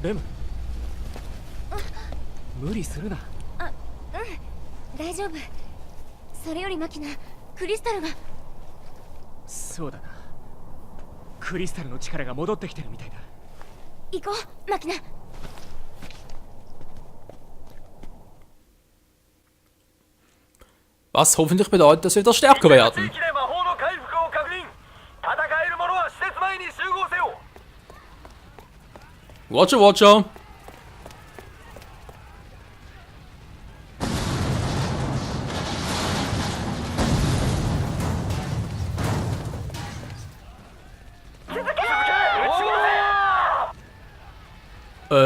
レム、無理するな。大丈夫。それよりマキナ、クリスタルが。そうだな、クリスタルの力が戻ってきてるみたいだ。行こう、マキナ。Was hoffentlich bedeutet, dass wir wieder stärker werden. Roger, Roger.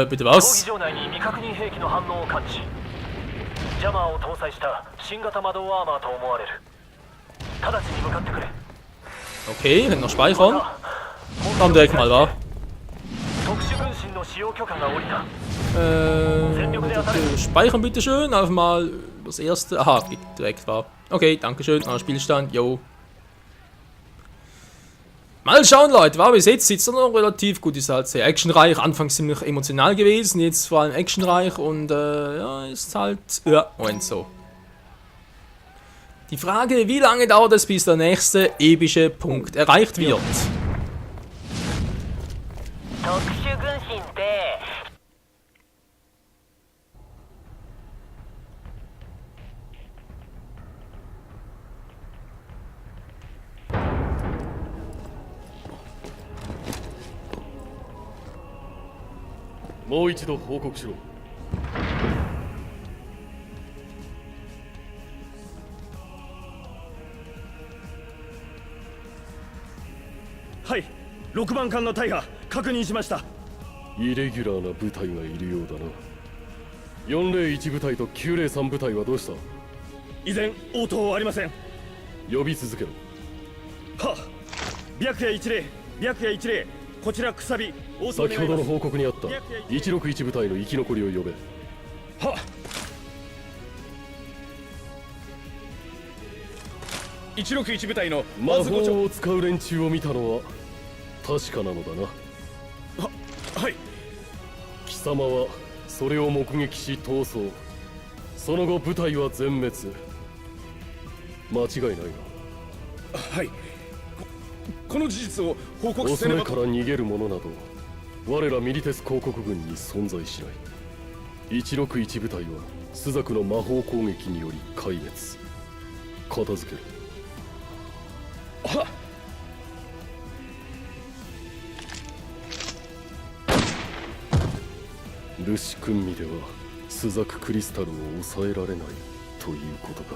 Bitte was? ジャマーを搭載した新型魔導アーマーと思われる。直ちに向かってくれ。 Okay, können noch speichern. Dann direkt mal, wa? 特殊分身の使用許可が下りた。Speichern bitte schön. Einfach mal das erste. Aha, geht direkt, war. Okay, danke schön. Spielstand, yo. Mal schauen, Leute, war bis jetzt sitzt er noch relativ gut, ist halt sehr actionreich, anfangs ziemlich emotional gewesen, jetzt vor allem actionreich und ja, ist halt, ja, und so. Die Frage, wie lange dauert es, bis der nächste epische Punkt erreicht wird?はい、6番艦の隊が確認しました。イレギュラーな部隊がいるようだな。401部隊と903部隊はどうした？依然応答ありません。呼び続けろ。はっ、白夜一例、白夜一例、こちらくさび。先ほどの報告にあった161部隊の生き残りを呼べ。はっ。161部隊の魔法を使う連中を見たのは確かなのだな。はい。貴様はそれを目撃し逃走。その後部隊は全滅。間違いないな。はい。この事実を報告せねば。恐れから逃げる者など我らミリテス公国軍に存在しない。161部隊はスザクの魔法攻撃により壊滅。片付ける。はっ。ルシ君味ではスザククリスタルを抑えられないということか。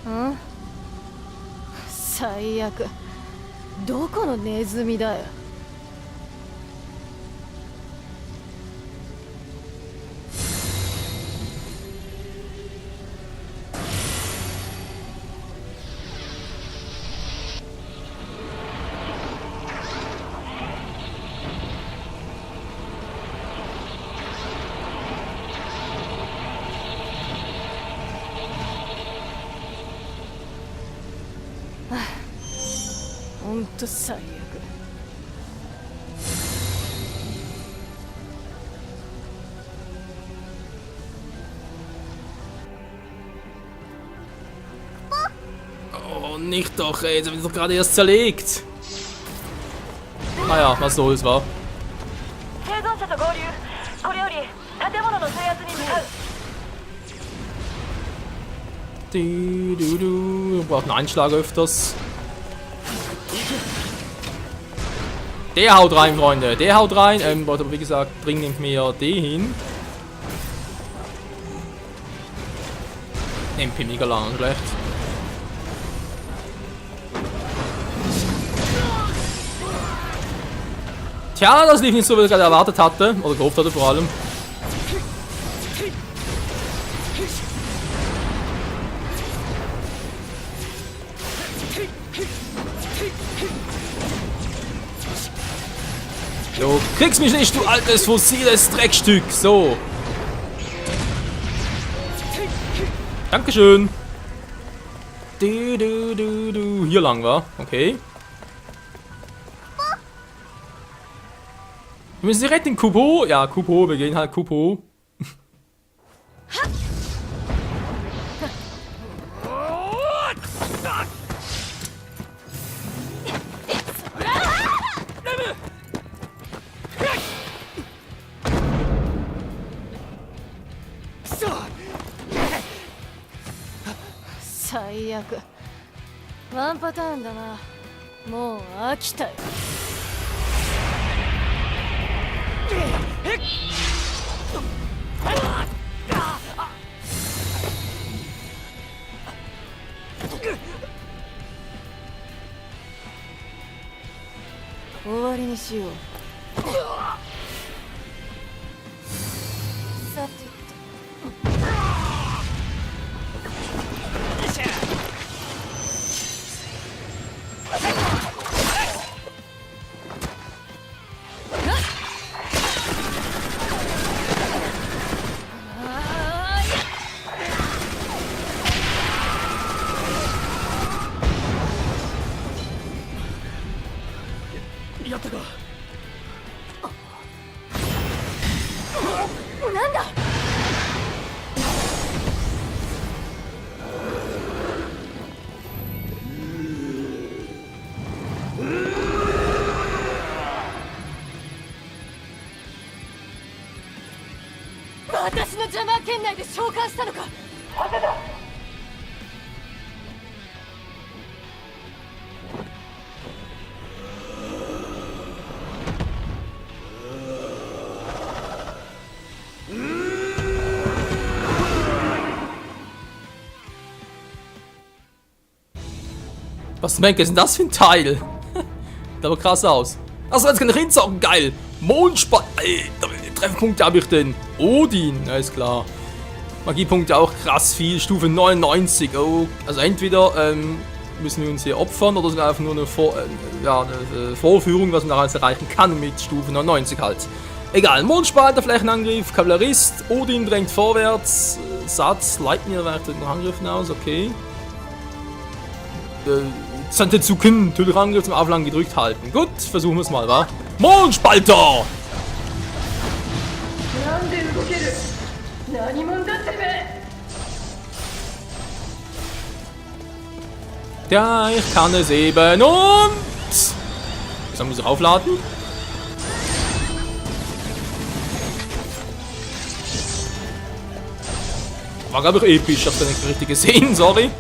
ん？最悪。どこのネズミだよ。ほんと最悪。Oh, nicht doch, ey, jetzt haben wir doch gerade erst zerlegt. Naja, was soll's, wa? Wir brauchen einen Einschlag öfters. Der haut rein, Freunde. Der haut rein. Aber wie gesagt, bringen wir den hin. MP mega lang, schlecht. Tja, das lief nicht so, wie ich gerade erwartet hatte. Oder gehofft hatte vor allem. Du kriegst mich nicht, du altes fossiles Dreckstück. So. Dankeschön. Hier lang war. Okay. Wir müssen sie retten, Kupo. Ja, Kupo, wir gehen halt Kupo.最悪。ワンパターンだな。もう飽きたよ。終わりにしよう。さてと。やったか。なんだ。私の邪魔圏内で召喚したのか。Was zum Henker ist denn das für ein Teil? Sieht aber krass aus. Achso, jetzt kann ich hinzocken, geil. Mondspalt. Alter, wie viele Trefferpunkte habe ich denn? Odin, ja, ist klar. Magiepunkte auch krass viel. Stufe 99. Oh, also entweder müssen wir uns hier opfern oder sind einfach nur eine, eine Vorführung, was man daraus erreichen kann mit Stufe 99 halt. Egal, Mondspalter, Flächenangriff, Kavallerist, Odin drängt vorwärts, Satz, Leitner weicht noch Angriffen aus, okay. Santetsuken, natürlich Angriff zum Aufladen gedrückt halten. Gut, versuchen wir es mal, wa? Mondspalter! Ja, ich kann es eben und... Jetzt muss ich aufladen. War, glaube ich, episch, ich hab's nicht richtig gesehen, sorry.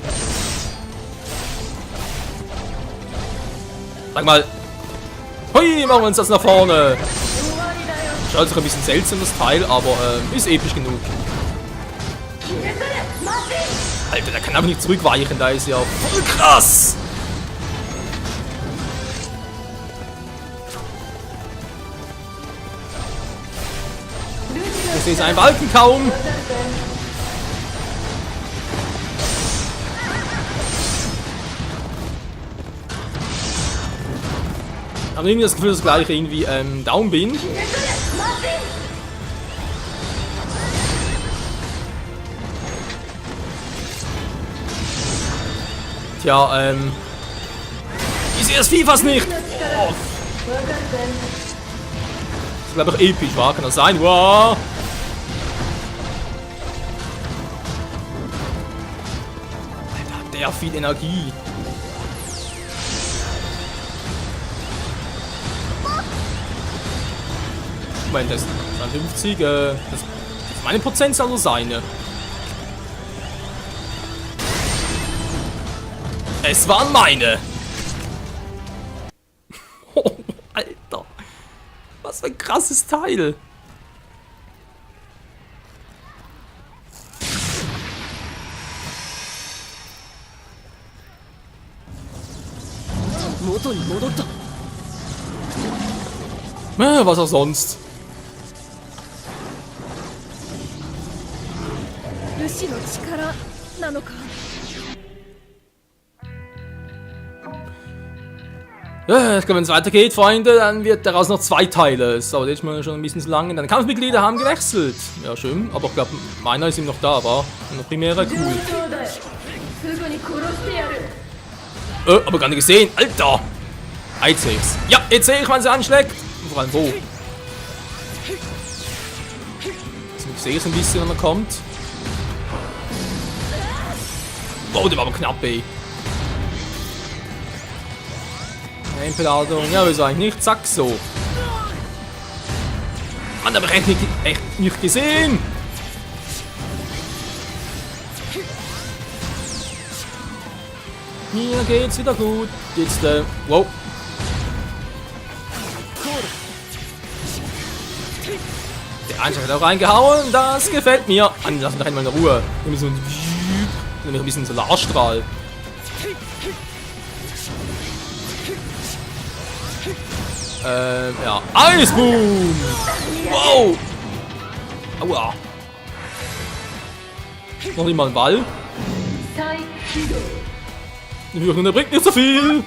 Sag mal. Hui, machen wir uns das nach vorne. Schaut sich ein bisschen seltsam, das Teil, aber ist episch genug. Alter, der kann aber nicht zurückweichen, da ist ja voll krass. Ich sehe seinen Balken kaum. Aber irgendwie das Gefühl, dass ich gleich irgendwie down bin. Tja, ich sehe das Vieh fast nicht. Oh. Das ist, glaube ich, episch, war? Kann das sein? Wow. Alter, hat der viel Energie. Moment, das ist 52, das ist meine Prozentzahl oder seine? Es waren meine! Oh, Alter! Was für ein krasses Teil! Was auch sonst. ルシの力なのか。 Ja, ich glaube, wenn es weitergeht, Freunde, dann wird daraus noch 2 Teile. Es dauert jetzt mal schon ein bisschen zu lange. Deine Kampfmitglieder haben gewechselt. Ja, schön. Aber ich glaube, meiner ist ihm noch da, war. Und noch Primäre, cool. Aber gar nicht gesehen. Alter! Jetzt sehe ich's. Ja, jetzt sehe ich, wann sie anschlägt. Und vor allem wo. Ich sehe es ein bisschen, wenn er kommt. Oh, der war aber knapp, ey. Einladung, ja, wieso eigentlich nicht? Zack, so. Mann, aber echt nicht gesehen. Mir geht's wieder gut. Jetzt, wow. Der Einschlag hat auch reingehauen. Das gefällt mir. Mann, lass mich doch einmal in Ruhe. Nämlich so ein bisschen Solarstrahl. Ja. Eisboom! Wow! Aua. Noch nicht mal ein Ball. Der bringt nicht so viel.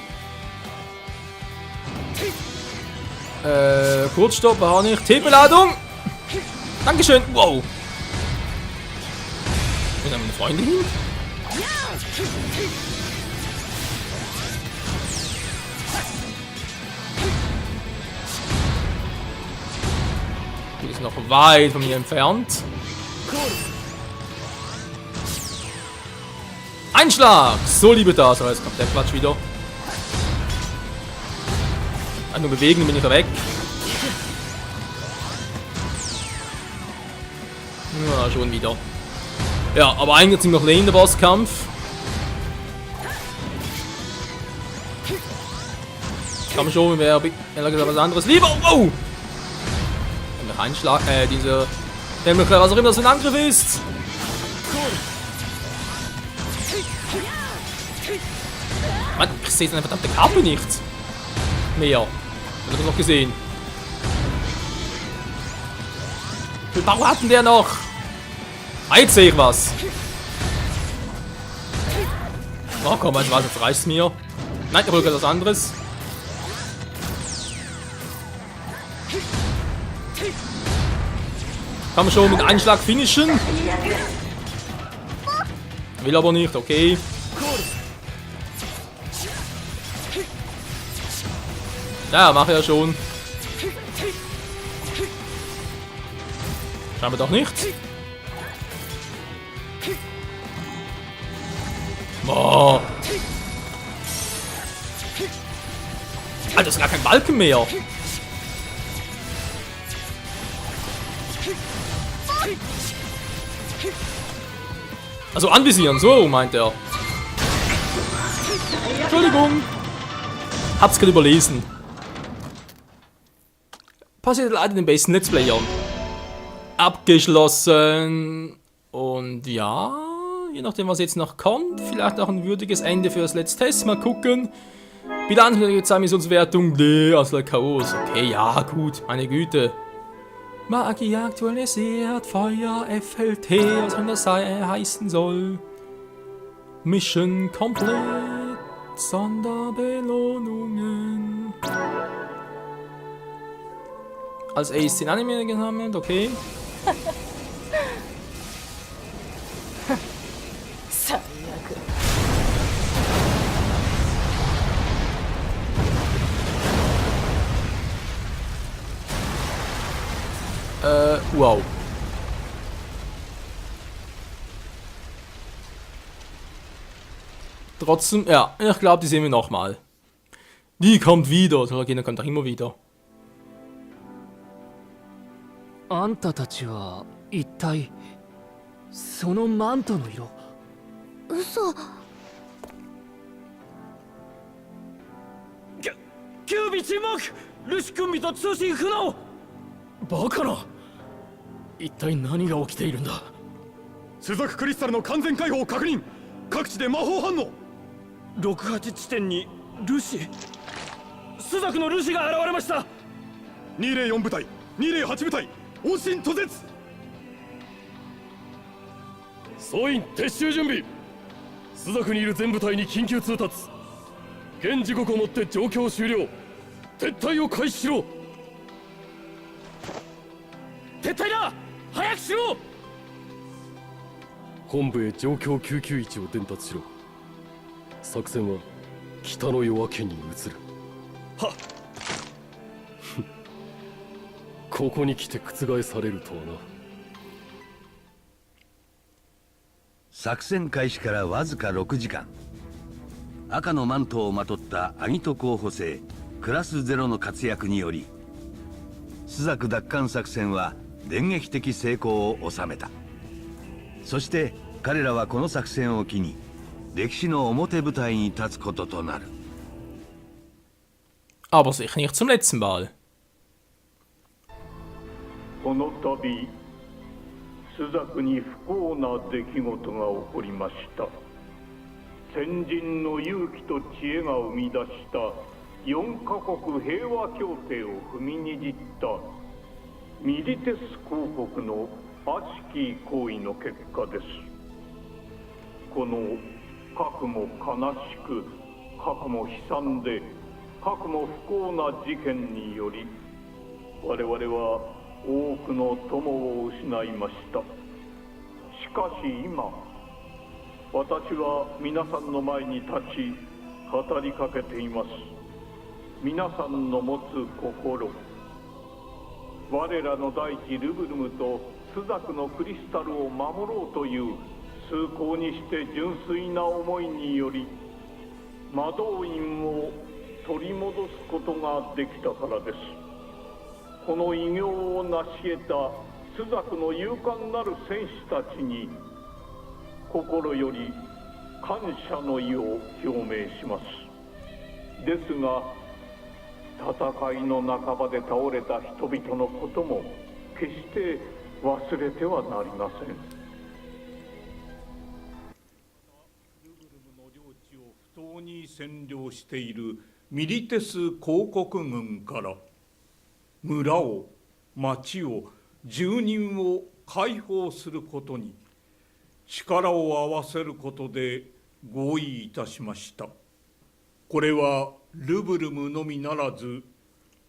Kurzstopp, auch nicht. T-Beladung. Dankeschön. Wow. Wo sind meine Freunde hin? Die ist noch weit von mir entfernt. Einschlag! So, liebe das. Aber jetzt kommt der Quatsch wieder. Nur bewegen, dann bin ich da weg. Ja, schon wieder. Ja, aber eigentlich sind wir noch in der Bosskampf. Kann man schon, wäre was anderes lieber. Oh! Noch Einschlag, diese. Was auch immer das für ein Angriff ist. Mann, ich sehe seine verdammte Kappe nicht. Mehr. Hat er noch gesehen. Wie viel Bau hatten der noch? Jetzt sehe ich was. Oh komm, jetzt reicht's mir. Nein, ich hole was anderes. Kann man schon mit Einschlag finishen? Will aber nicht, okay. Ja, mache ja schon. Schauen wir doch nicht. Boah. Alter, das ist gar kein Balken mehr. Also anvisieren, so meint er. Entschuldigung. Hab's gerade überlesen. Passiert leider den besten Let's Playern. Abgeschlossen. Und ja, je nachdem was jetzt noch kommt, vielleicht auch ein würdiges Ende für das Let's Test. Mal gucken. Bilanz mit der Missionswertung D, also Chaos. Okay, ja, gut, meine Güte. Magie aktualisiert, Feuer FLT, was immer das heißen soll. Mission komplett, Sonderbelohnungen. Als Ace den Anime gesammelt, okay. Wow. Trotzdem, ja, ich glaube, die sehen wir nochmal. Die kommt wieder, so Gegner kommt auch immer wieder. あんたたちは一体そのマントの色。嘘。キュービ沈黙ルシ君と通信不能バカな一体何が起きているんだスザククリスタルの完全解放を確認各地で魔法反応68地点にルシスザクのルシが現れました204部隊208部隊往診途絶総員撤収準備スザクにいる全部隊に緊急通達現時刻をもって状況終了撤退を開始しろ撤退だ早くしろ本部へ状況991を伝達しろ作戦は北の夜明けに移るはっここに来て覆されるとはな作戦開始からわずか6時間、赤のマントをまとったアギト候補生クラスゼロの活躍によりスザク奪還作戦は電撃的成功を収めた。そして彼らはこの作戦を機に歴史の表舞台に立つこととなる。 Aber sicher nicht zum letzten Mal. この度スザクに不幸な出来事が起こりました。先人の勇気と知恵が生み出した4カ国平和協定を踏みにじったミリテス公国の悪しき行為の結果です。このかくも悲しく、かくも悲惨で、かくも不幸な事件により我々は多くの友を失いました。しかし今私は皆さんの前に立ち語りかけています。皆さんの持つ心、我らの大地ルブルムとスザクのクリスタルを守ろうという崇高にして純粋な思いにより魔導院を取り戻すことができたからです。この偉業を成し得たスザクの勇敢なる戦士たちに心より感謝の意を表明します。ですが戦いの半ばで倒れた人々のことも決して忘れてはなりません。ルブルムの領地を不当に占領しているミリテス公国軍から村を、町を、住人を解放することに力を合わせることで合意いたしました。これはルブルムのみならず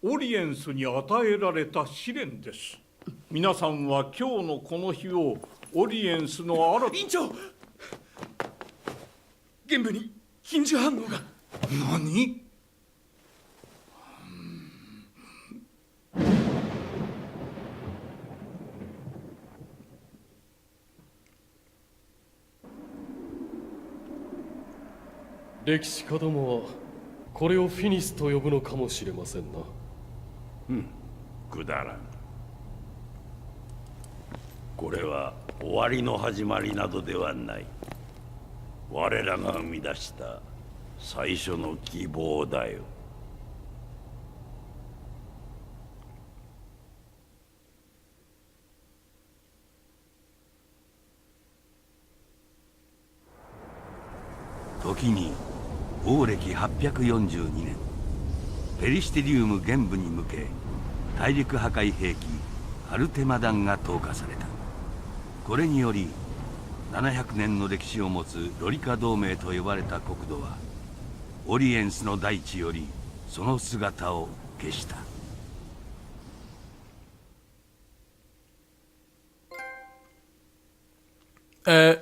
オリエンスに与えられた試練です。皆さんは今日のこの日をオリエンスの新た院長、現部に禁止反応が。何？歴史家どもはこれをフィニスと呼ぶのかもしれませんな。くだらん。これは終わりの始まりなどではない。我らが生み出した最初の希望だよ。時に王暦842年、ペリシテリウム玄武に向け大陸破壊兵器アルテマダンが投下された。これにより700年の歴史を持つロリカ同盟と呼ばれた国土はオリエンスの大地よりその姿を消した。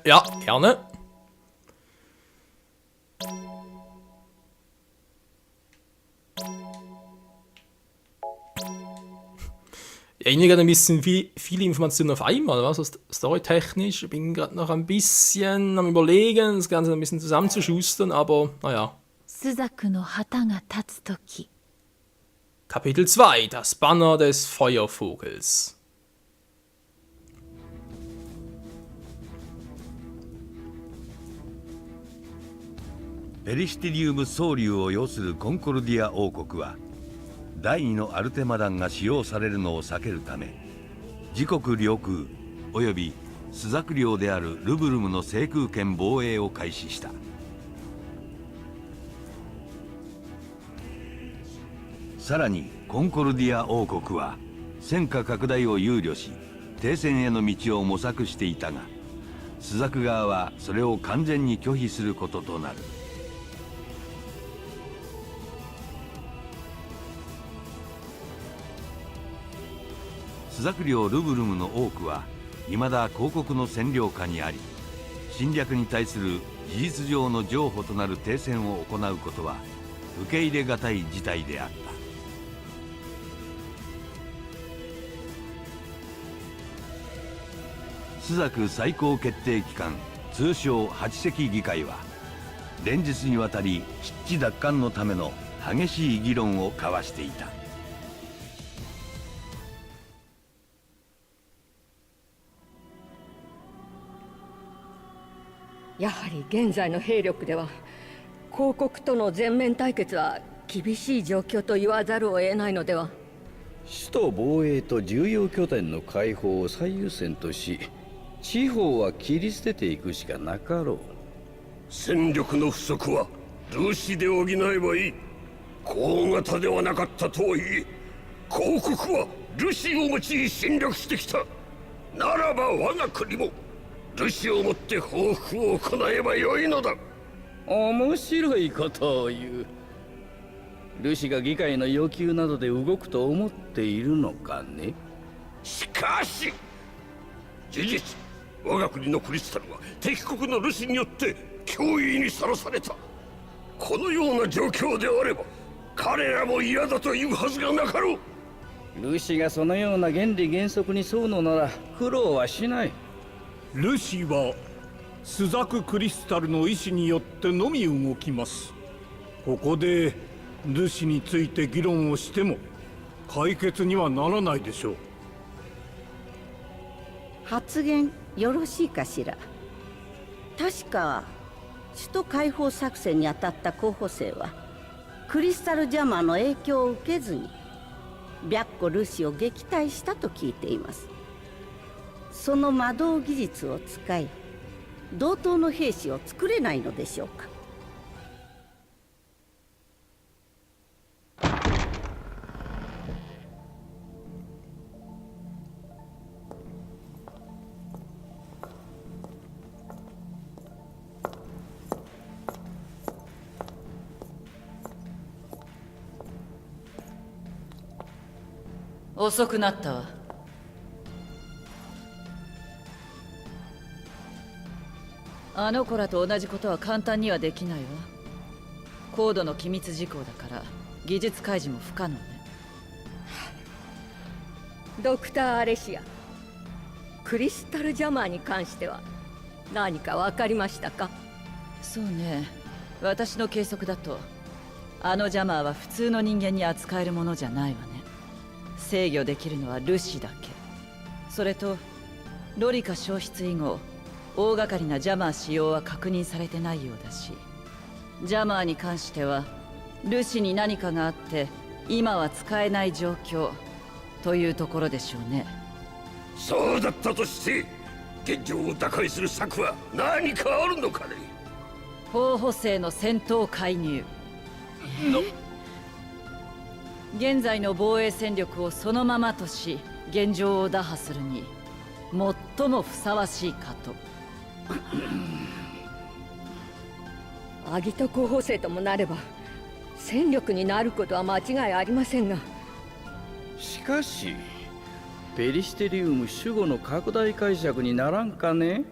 Ja, gerne. Irgendwie gerade ein bisschen viele Informationen auf einmal, was also storytechnisch. Ich bin gerade noch ein bisschen am Überlegen, das Ganze ein bisschen zusammenzuschustern, aber naja. Kapitel 2, das Banner des Feuervogels. Peristilium 総流を要するコンコルディア王国は第2のアルテマダンが使用されるのを避けるため自国領空およびスザク領であるルブルムの制空権防衛を開始した。さらにコンコルディア王国は戦火拡大を憂慮し停戦への道を模索していたがスザク側はそれを完全に拒否することとなる。スザク領ルブルムの多くは未だ公国の占領下にあり侵略に対する事実上の譲歩となる停戦を行うことは受け入れがたい事態であった。スザク最高決定機関通称八隻議会は連日にわたり湿地奪還のための激しい議論を交わしていた。やはり現在の兵力では公国との全面対決は厳しい状況と言わざるを得ないのでは。首都防衛と重要拠点の解放を最優先とし、地方は切り捨てていくしかなかろう。戦力の不足はルシで補えばいい。高型ではなかったとはいえ、公国はルシを用い侵略してきた。ならば我が国もルシをもって報復を行えばよいのだ。面白いことを言う。ルシが議会の要求などで動くと思っているのかね。しかし事実、我が国のクリスタルは敵国のルシによって脅威にさらされた。このような状況であれば彼らも嫌だというはずがなかろう。ルシがそのような原理原則に沿うのなら苦労はしない。ルシはスザククリスタルの意志によってのみ動きます。ここでルシについて議論をしても解決にはならないでしょう。発言よろしいかしら。確か首都解放作戦に当たった候補生はクリスタルジャマーの影響を受けずに白虎ルシを撃退したと聞いています。その魔導技術を使い同等の兵士を作れないのでしょうか。遅くなったわ。あの子らと同じことは簡単にはできないわ。高度の機密事項だから技術開示も不可能ね。ドクター・アレシア、クリスタルジャマーに関しては何か分かりましたか？そうね、私の計測だとあのジャマーは普通の人間に扱えるものじゃないわね。制御できるのはルシだけ。それとロリカ消失以後大掛かりなジャマー使用は確認されてないようだし、ジャマーに関してはルシに何かがあって今は使えない状況というところでしょうね。そうだったとして現状を打開する策は何かあるのかね。候補生の戦闘介入。現在の防衛戦力をそのままとし現状を打破するに最もふさわしいかと。アギト候補生ともなれば戦力になることは間違いありませんが、しかしペリシテリウム守護の拡大解釈にならんかね。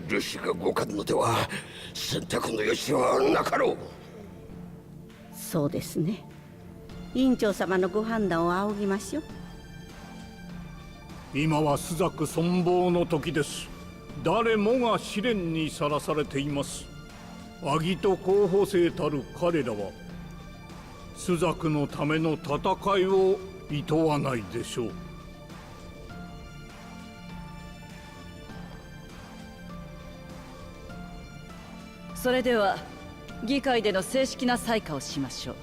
ルシが動かんのでは選択の余地はなかろう。そうですね。委員長様のご判断を仰ぎましょう。今はスザク存亡の時です。誰もが試練にさらされています。アギト候補生たる彼らはスザクのための戦いを厭わないでしょう。それでは議会での正式な採火をしましょう。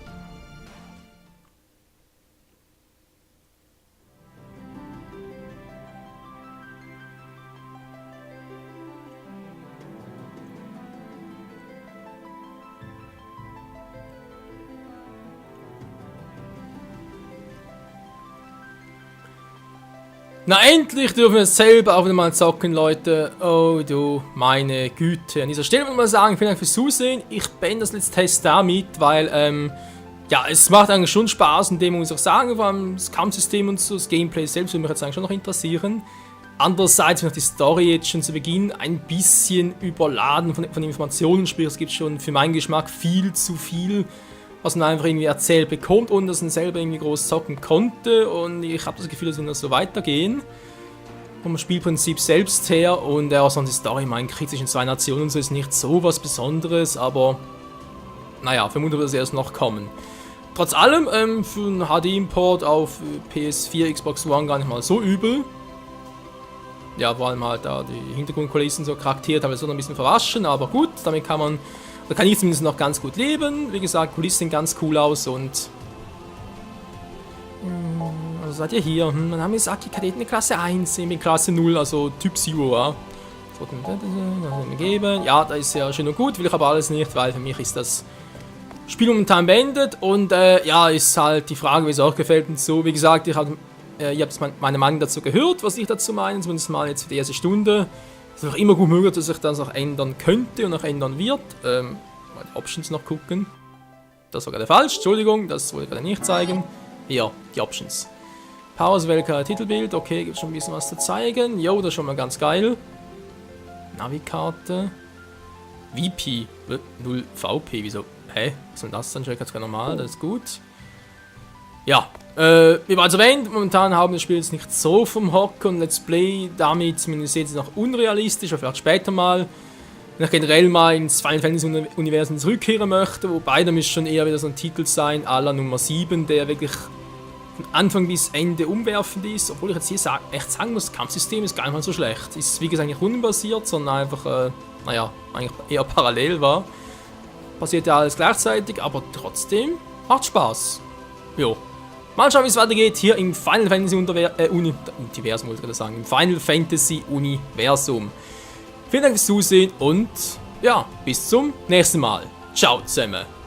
Na endlich dürfen wir selber auch wieder mal zocken, Leute. Oh du meine Güte. An dieser Stelle muss man sagen, vielen Dank fürs Zusehen. Ich beende das Let's Test damit, weil ja, es macht eigentlich schon Spaß, und dem muss ich auch sagen, vor allem das Kampfsystem und so, das Gameplay selbst würde mich jetzt eigentlich schon noch interessieren. Andererseits wird die Story jetzt schon zu Beginn ein bisschen überladen von Informationen, sprich es gibt schon für meinen Geschmack viel zu viel, was man einfach irgendwie erzählt bekommt, ohne dass man selber irgendwie groß zocken konnte, und ich habe das Gefühl, dass wir noch so weitergehen. vom Spielprinzip selbst her und auch sonst die Story, mein Krieg zwischen zwei Nationen und so ist nicht so was Besonderes, aber naja, vermutlich wird es erst noch kommen. Trotz allem, für einen HD-Import auf PS4, Xbox One gar nicht mal so übel. Ja, vor allem halt da die Hintergrundkulissen so charakteriert, habe ich so noch ein bisschen verwaschen, aber gut, damit kann ich zumindest noch ganz gut leben. Wie gesagt, Kulissen sehen ganz cool aus und also seid ihr hier? Mein Name ist Aki, Kadett in Klasse 1, ich bin Klasse 0, also Typ Zero, ja. Geben. Ja, das ist ja schön und gut, will ich aber alles nicht, weil für mich ist das Spiel momentan beendet und ja, ist halt die Frage, wie es auch gefällt und so. Wie gesagt, ihr habt meine Meinung dazu gehört, was ich dazu meine, zumindest mal jetzt für die erste Stunde. Es ist auch immer gut möglich, dass sich das noch ändern könnte und auch ändern wird. Mal die Options noch gucken. Das war gerade falsch, Entschuldigung, das wollte ich gerade nicht zeigen. Hier, die Options. Pause-Welker Titelbild, okay, gibt schon ein bisschen was zu zeigen. Jo, das ist schon mal ganz geil. Navikarte. VP, 0 VP, wieso? Hä? Was soll das dann? Ich ganz normal, das ist gut. Ja, wie bereits erwähnt, momentan haben wir das Spiel jetzt nicht so vom Hock und Let's Play damit zumindest jetzt noch unrealistisch, aber vielleicht später mal. Wenn ich generell mal ins Final Fantasy Universum zurückkehren möchte, wobei da müsste schon eher wieder so ein Titel sein, à la Nummer 7, der wirklich von Anfang bis Ende umwerfend ist, obwohl ich jetzt hier echt sagen muss, das Kampfsystem ist gar nicht mal so schlecht. Ist wie gesagt nicht rundenbasiert, sondern einfach, naja, eigentlich eher parallel war. Passiert ja alles gleichzeitig, aber trotzdem macht Spaß. Jo. Mal schauen, wie es weitergeht hier im Final Fantasy Universum, wollte ich gerade sagen, im Final Fantasy Universum. Vielen Dank fürs Zusehen und ja, bis zum nächsten Mal. Ciao zusammen.